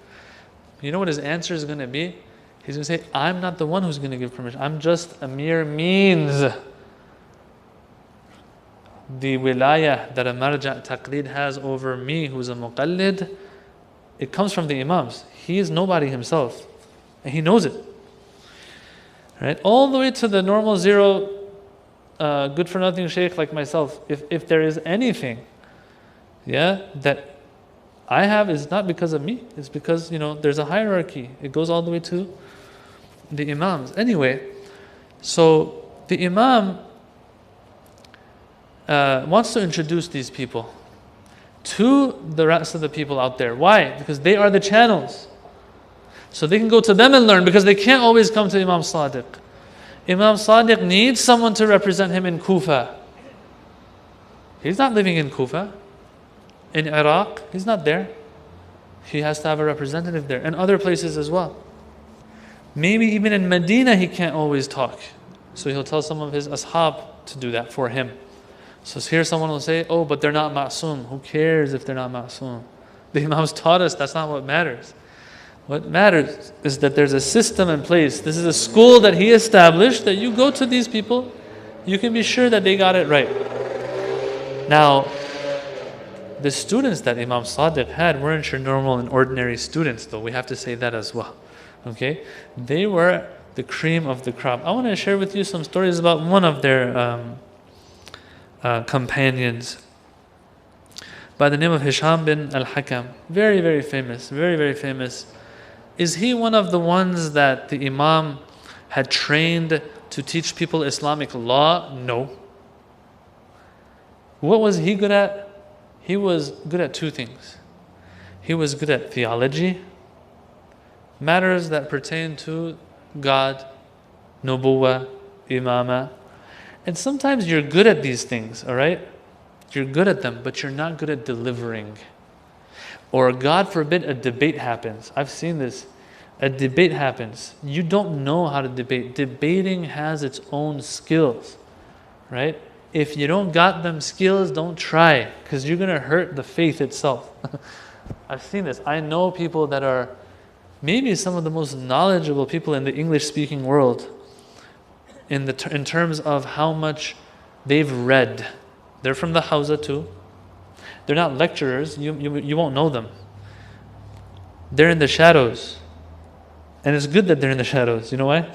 you know what his answer is going to be? He's going to say, I'm not the one who's going to give permission. I'm just a mere means. The wilayah that a marja' taqlid has over me, who's a muqallid, it comes from the imams. He is nobody himself. And he knows it. Right? All the way to the normal zero, good for nothing shaykh like myself. If there is anything, that I have, is not because of me. It's because, there's a hierarchy. It goes all the way to the imams. Anyway, so the imam wants to introduce these people to the rest of the people out there. Why? Because they are the channels. So they can go to them and learn, because they can't always come to Imam Sadiq. Imam Sadiq needs someone to represent him in Kufa. He's not living in Kufa. In Iraq, he's not there. He has to have a representative there, and other places as well. Maybe even in Medina he can't always talk. So he'll tell some of his ashab to do that for him. So here someone will say, oh, but they're not ma'soom. Who cares if they're not ma'soom? The Imams taught us that's not what matters. What matters is that there's a system in place. This is a school that he established, that you go to these people, you can be sure that they got it right. Now, the students that Imam Sadiq had weren't your normal and ordinary students, though. We have to say that as well. Okay? They were the cream of the crop. I want to share with you some stories about one of their companions by the name of Hisham bin al-Hakam. Very, very famous. Very, very famous. Is he one of the ones that the Imam had trained to teach people Islamic law? No. What was he good at? He was good at two things. He was good at theology, matters that pertain to God, nubuwwah, imamah. And sometimes you're good at these things, all right? You're good at them, but you're not good at delivering. Or God forbid, a debate happens. I've seen this. A debate happens. You don't know how to debate. Debating has its own skills, right? If you don't got them skills, don't try, because you're going to hurt the faith itself. I've seen this. I know people that are maybe some of the most knowledgeable people in the English-speaking world in terms of how much they've read. They're from the Hawza too. They're not lecturers. You won't know them. They're in the shadows. And it's good that they're in the shadows. You know why?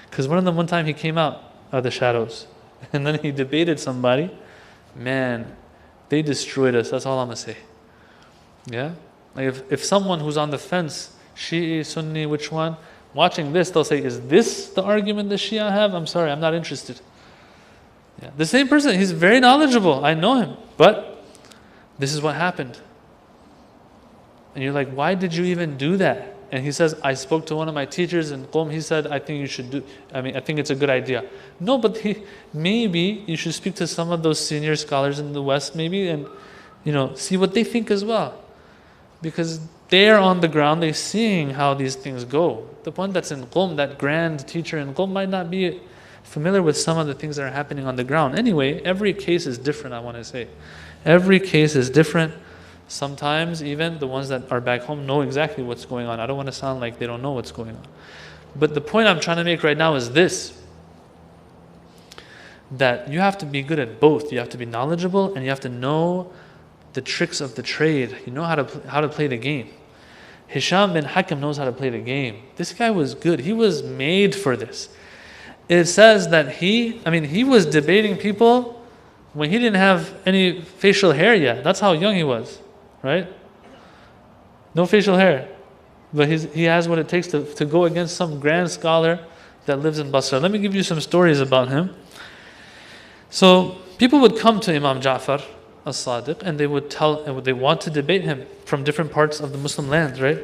Because one of them, one time, he came out of the shadows. And then he debated somebody. Man, they destroyed us. That's all I'm going to say. Yeah? Like if someone who's on the fence, Shi'i, Sunni, which one? Watching this, they'll say, is this the argument the Shia have? I'm sorry, I'm not interested. Yeah. The same person, he's very knowledgeable. I know him. But this is what happened. And you're like, why did you even do that? And he says, I spoke to one of my teachers in Qom. He said, I think it's a good idea. No, but maybe you should speak to some of those senior scholars in the West, maybe, and see what they think as well. Because they're on the ground, they're seeing how these things go. The one that's in Qom, that grand teacher in Qom, might not be familiar with some of the things that are happening on the ground. Anyway, every case is different, I want to say. Every case is different. Sometimes even the ones that are back home know exactly what's going on. I don't want to sound like they don't know what's going on. But the point I'm trying to make right now is this: that you have to be good at both. You have to be knowledgeable and you have to know the tricks of the trade. You know how to play the game. Hisham bin Hakam knows how to play the game. This guy was good. He was made for this. It says that he was debating people when he didn't have any facial hair yet. That's how young he was, right? No facial hair. But he has what it takes to go against some grand scholar that lives in Basra. Let me give you some stories about him. So people would come to Imam Ja'far as-Sadiq and they want to debate him from different parts of the Muslim lands, right?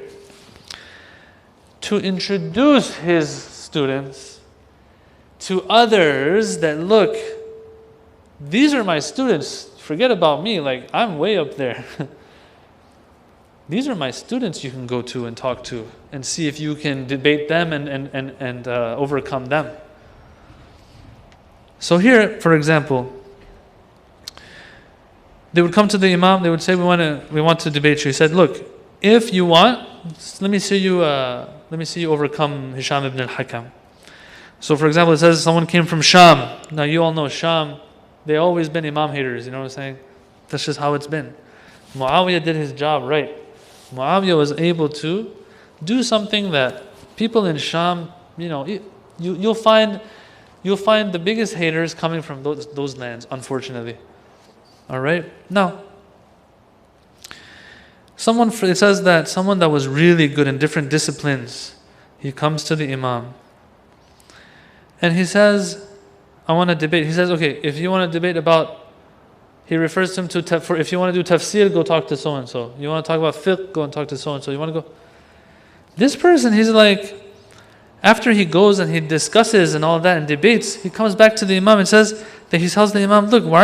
To introduce his students to others that, look, these are my students. Forget about me. Like, I'm way up there. These are my students you can go to and talk to and see if you can debate them and overcome them. So here, for example, they would come to the Imam. They would say, "We want to debate you." He said, "Look, if you want, let me see you overcome Hisham ibn al-Hakam." So, for example, it says someone came from Sham. Now, you all know Sham. They always been Imam haters. You know what I'm saying? That's just how it's been. Muawiyah did his job right. Muawiyah was able to do something that people in Sham, you'll find the biggest haters coming from those lands, unfortunately. All right? Now, it says that someone that was really good in different disciplines, he comes to the Imam. And he says, I want to debate. He says, okay, if you want to debate about, he refers to him if you want to do tafsir, go talk to so-and-so. You want to talk about fiqh, go and talk to so-and-so. You want to go. This person, he's like, after he goes and he discusses and all that and debates, he comes back to the Imam and says, that he tells the Imam, look, why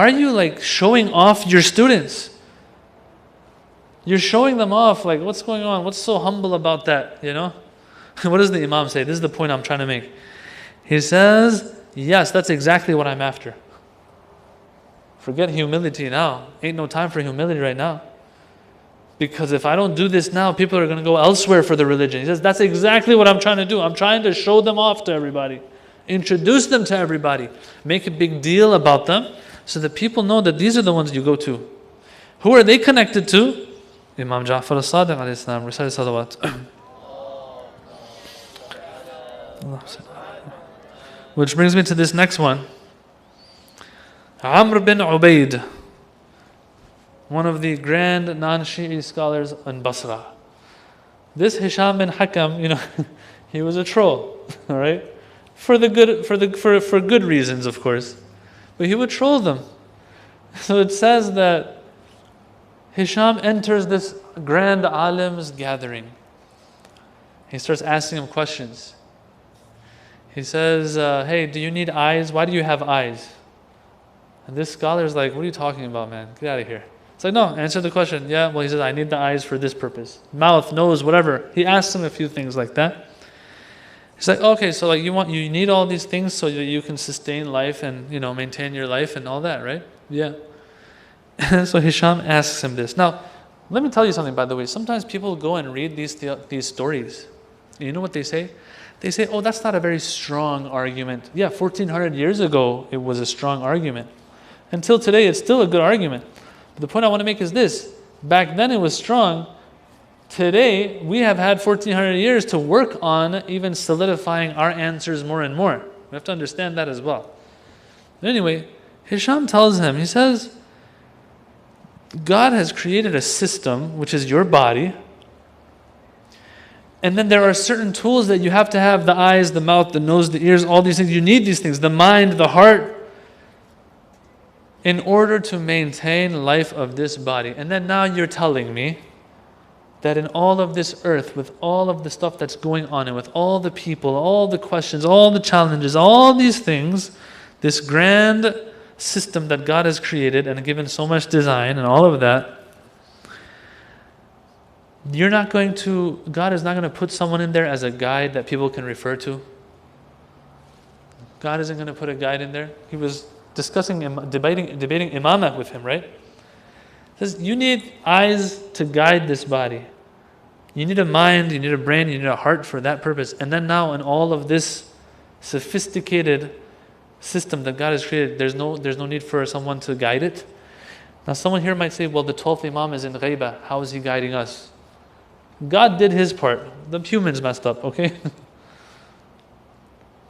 are you like showing off your students? You're showing them off, like, what's going on? What's so humble about that, What does the Imam say? This is the point I'm trying to make. He says, yes, that's exactly what I'm after. Forget humility now. Ain't no time for humility right now. Because if I don't do this now, people are going to go elsewhere for the religion. He says, that's exactly what I'm trying to do. I'm trying to show them off to everybody. Introduce them to everybody. Make a big deal about them so that people know that these are the ones you go to. Who are they connected to? Imam Ja'far as-Sadiq alayhi salam. Recite salawat. Which brings me to this next one. Amr bin Ubaid, one of the grand non-Shi'i scholars in Basra. This Hisham bin Hakam, he was a troll, all right? For good reasons, of course. But he would troll them. So it says that Hisham enters this grand alim's gathering. He starts asking him questions. He says, hey, do you need eyes? Why do you have eyes? And this scholar is like, what are you talking about, man? Get out of here. It's like, no, answer the question. Yeah, well, he says, I need the eyes for this purpose. Mouth, nose, whatever. He asks him a few things like that. He's like, okay, so like you need all these things so that you can sustain life and, maintain your life and all that, right? Yeah. So Hisham asks him this. Now, let me tell you something, by the way. Sometimes people go and read these stories. You know what they say? They say, oh, that's not a very strong argument. Yeah, 1400 years ago, it was a strong argument. Until today, it's still a good argument. But the point I want to make is this. Back then, it was strong. Today, we have had 1400 years to work on even solidifying our answers more and more. We have to understand that as well. But anyway, Hisham tells him, he says, God has created a system, which is your body. And then there are certain tools that you have to have: the eyes, the mouth, the nose, the ears, all these things. You need these things, the mind, the heart, in order to maintain life of this body. And then now you're telling me that in all of this earth, with all of the stuff that's going on, and with all the people, all the questions, all the challenges, all these things, this grand system that God has created and given so much design and all of that, God is not going to put someone in there as a guide that people can refer to. God isn't going to put a guide in there. He was debating imamah with him, right? He says, you need eyes to guide this body. You need a mind, you need a brain, you need a heart for that purpose. And then now in all of this sophisticated system that God has created, there's no need for someone to guide it. Now someone here might say, well, the 12th Imam is in ghaibah. How is he guiding us? God did his part. The humans messed up, okay?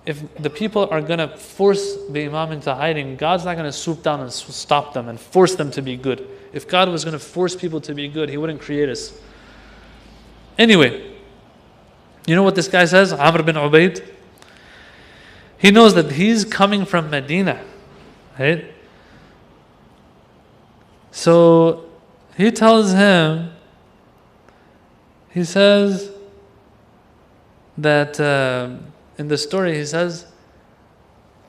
If the people are going to force the Imam into hiding, God's not going to swoop down and stop them and force them to be good. If God was going to force people to be good, He wouldn't create us. Anyway, you know what this guy says, Amr bin Ubaid? He knows that he's coming from Medina, right? So he tells him, he says that in the story, he says,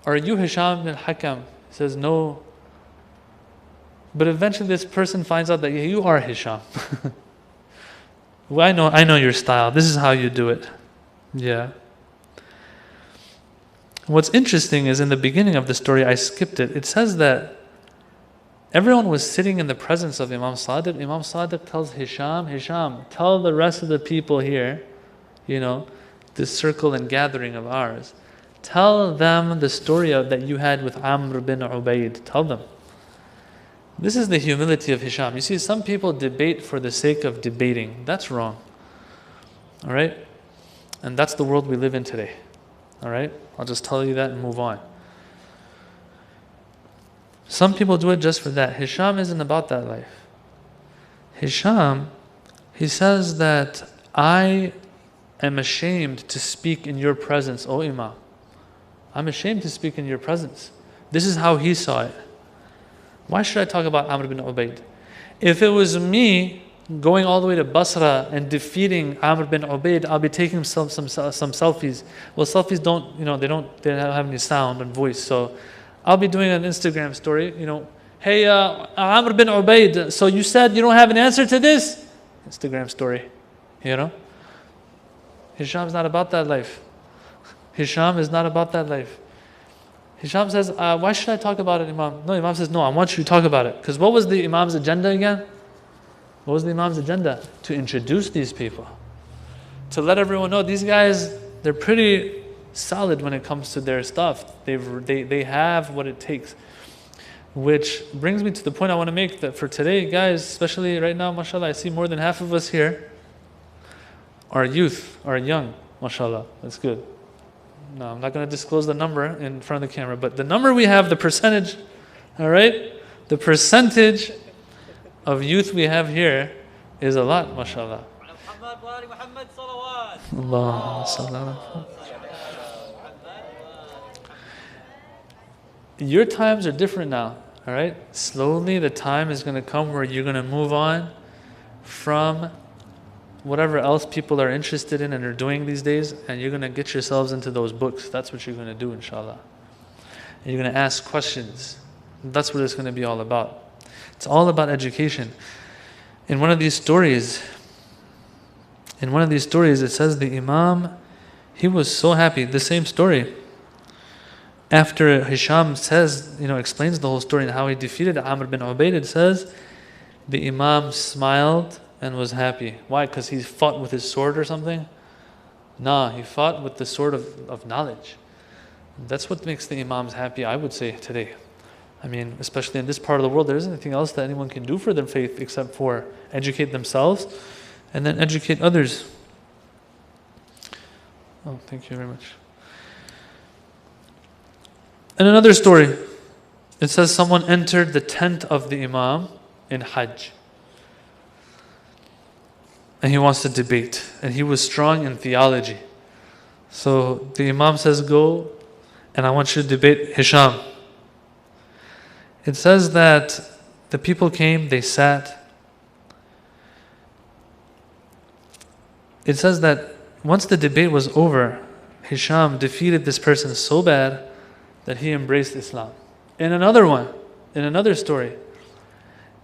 are you Hisham bin Hakam? He says, no. But eventually this person finds out that you are Hisham. Well, I know your style. This is how you do it. Yeah. What's interesting is in the beginning of the story, I skipped it. It says that everyone was sitting in the presence of Imam Sadiq. Imam Sadiq tells Hisham, tell the rest of the people here, this circle and gathering of ours, tell them the story that you had with Amr bin Ubaid. Tell them. This is the humility of Hisham. You see, some people debate for the sake of debating. That's wrong. All right? And that's the world we live in today. All right? I'll just tell you that and move on. Some people do it just for that. Hisham isn't about that life. Hisham, he says that I am ashamed to speak in your presence, O Imam. I'm ashamed to speak in your presence. This is how he saw it. Why should I talk about Amr bin Ubaid? If it was me going all the way to Basra and defeating Amr bin Ubaid, I'll be taking some selfies. Well, selfies they don't have any sound and voice. So I'll be doing an Instagram story, hey, Amr bin Ubaid, so you said you don't have an answer to this? Instagram story, Hisham's not about that life. Hisham is not about that life. Hisham says, why should I talk about it, Imam? No, Imam says, no, I want you to talk about it. Because what was the Imam's agenda again? What was the Imam's agenda? To introduce these people. To let everyone know, these guys, they're pretty solid when it comes to their stuff. They have what it takes. Which brings me to the point I want to make, that for today, guys, especially right now, mashallah, I see more than half of us here are youth, are young, mashallah. That's good. No, I'm not going to disclose the number in front of the camera, but the number we have, the percentage, all right? The percentage of youth we have here is a lot, mashallah. Allahumma salli ala. Your times are different now, all right? Slowly the time is going to come where you're going to move on from whatever else people are interested in and are doing these days, and you're going to get yourselves into those books. That's what you're going to do, inshallah. And you're going to ask questions. That's what it's going to be all about. It's all about education. In one of these stories, it says the Imam, he was so happy. The same story. After Hisham says, explains the whole story and how he defeated Amr bin Ubaid, it says the Imam smiled and was happy. Why? Because he fought with his sword or something? No, he fought with the sword of knowledge. That's what makes the Imams happy, I would say, today. I mean, especially in this part of the world, there isn't anything else that anyone can do for their faith except for educate themselves and then educate others. Oh, thank you very much. In another story, it says someone entered the tent of the Imam in Hajj. And he wants to debate. And he was strong in theology. So the Imam says, go, and I want you to debate Hisham. It says that the people came, they sat. it says that once the debate was over, Hisham defeated this person so bad that he embraced Islam. In another story,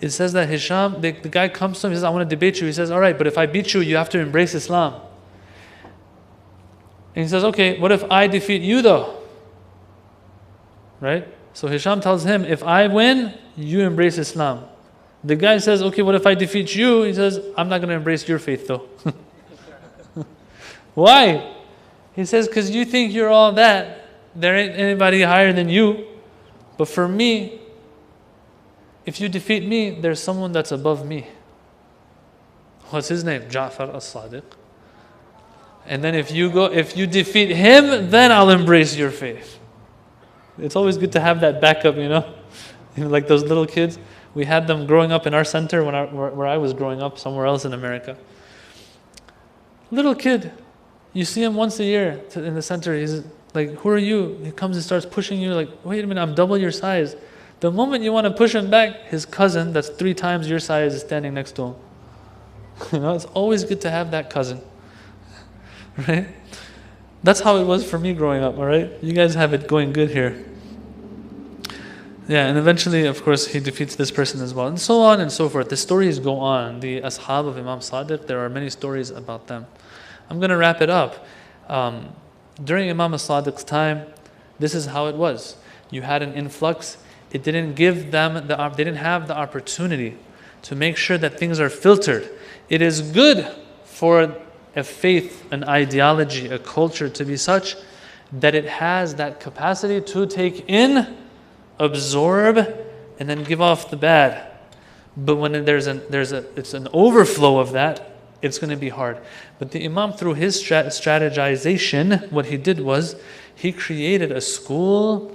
it says that Hisham, the guy comes to him, he says, I want to debate you. He says, all right, but if I beat you, you have to embrace Islam. And he says, okay, what if I defeat you though? Right? So Hisham tells him, if I win, you embrace Islam. The guy says, okay, what if I defeat you? He says, I'm not going to embrace your faith though. Why? He says, because you think you're all that. There ain't anybody higher than you. But for me, if you defeat me, there's someone that's above me. What's his name? Ja'far as-Sadiq. And then if you defeat him, then I'll embrace your faith. It's always good to have that backup, you know? Like those little kids. We had them growing up in our center where I was growing up, somewhere else in America. Little kid, you see him once a year in the center. He's like, who are you? He comes and starts pushing you like, wait a minute, I'm double your size. The moment you want to push him back, his cousin that's 3 times your size is standing next to him. You know, it's always good to have that cousin. Right? That's how it was for me growing up, all right? You guys have it going good here. Yeah, and eventually, of course, he defeats this person as well. And so on and so forth. The stories go on. The ashab of Imam Sadiq, there are many stories about them. I'm going to wrap it up. During Imam Sadiq's time, this is how it was. You had an influx. It didn't give them, they didn't have the opportunity to make sure that things are filtered. It is good for a faith, an ideology, a culture to be such that it has that capacity to take in, absorb, and then give off the bad. But when it's an overflow of that, it's going to be hard. But the Imam, through his strategization, what he did was he created a school,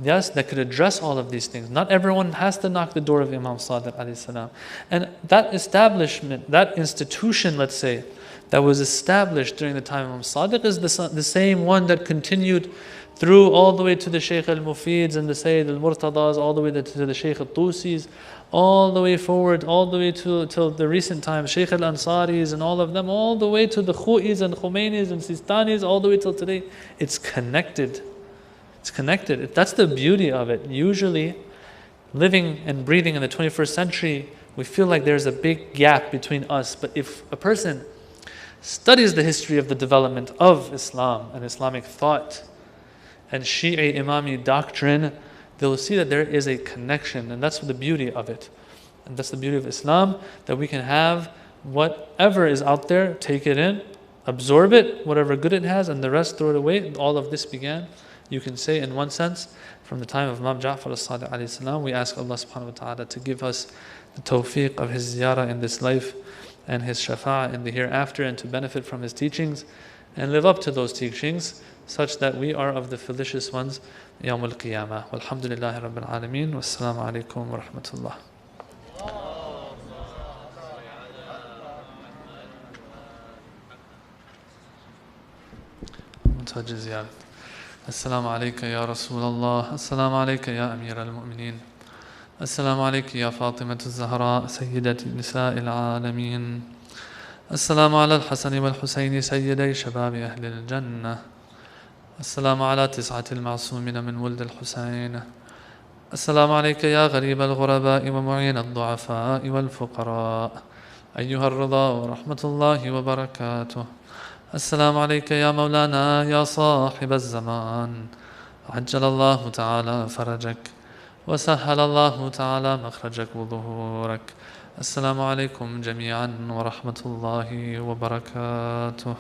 yes, that could address all of these things. Not everyone has to knock the door of Imam Sadiq alayhi salam. And that establishment, that institution, let's say, that was established during the time of Imam Sadiq is the same one that continued through all the way to the Shaykh al-Mufids and the Sayyid al-Murtadas, all the way to the Shaykh al-Tusis, all the way forward, all the way till the recent times, Shaykh al-Ansaris and all of them, all the way to the Khu'is and Khomainis and Sistanis, all the way till today. It's connected. It's connected. That's the beauty of it. Usually, living and breathing in the 21st century, we feel like there's a big gap between us. But if a person studies the history of the development of Islam and Islamic thought and Shi'i Imami doctrine, they'll see that there is a connection, and that's the beauty of it. And that's the beauty of Islam, that we can have whatever is out there, take it in, absorb it, whatever good it has, and the rest throw it away. All of this began, you can say in one sense, from the time of Imam Ja'far as-Sadiq alayhi salam. We ask Allah subhanahu wa ta'ala to give us the tawfiq of His ziyarah in this life and His shafa'ah in the hereafter, and to benefit from His teachings and live up to those teachings such that we are of the felicious ones Yawm al-Qiyamah. Walhamdulillahi Rabbil Alameen. Wassalamu alaikum wa rahmatullah. Assalamu alayka ya Rasulullah. Assalamu alayka ya Amir al-Mu'mineen. السلام عليك يا فاطمة الزهراء سيدة نساء العالمين. السلام على الحسن والحسين سيدي شباب أهل الجنة. السلام على 9 المعصومين من ولد الحسين. السلام عليك يا غريب الغرباء ومعين الضعفاء والفقراء أيها الرضا ورحمة الله وبركاته. السلام عليك يا مولانا يا صاحب الزمان. عجل الله تعالى فرجك وسهل الله تعالى مخرجك وظهورك. السلام عليكم جميعا ورحمة الله وبركاته.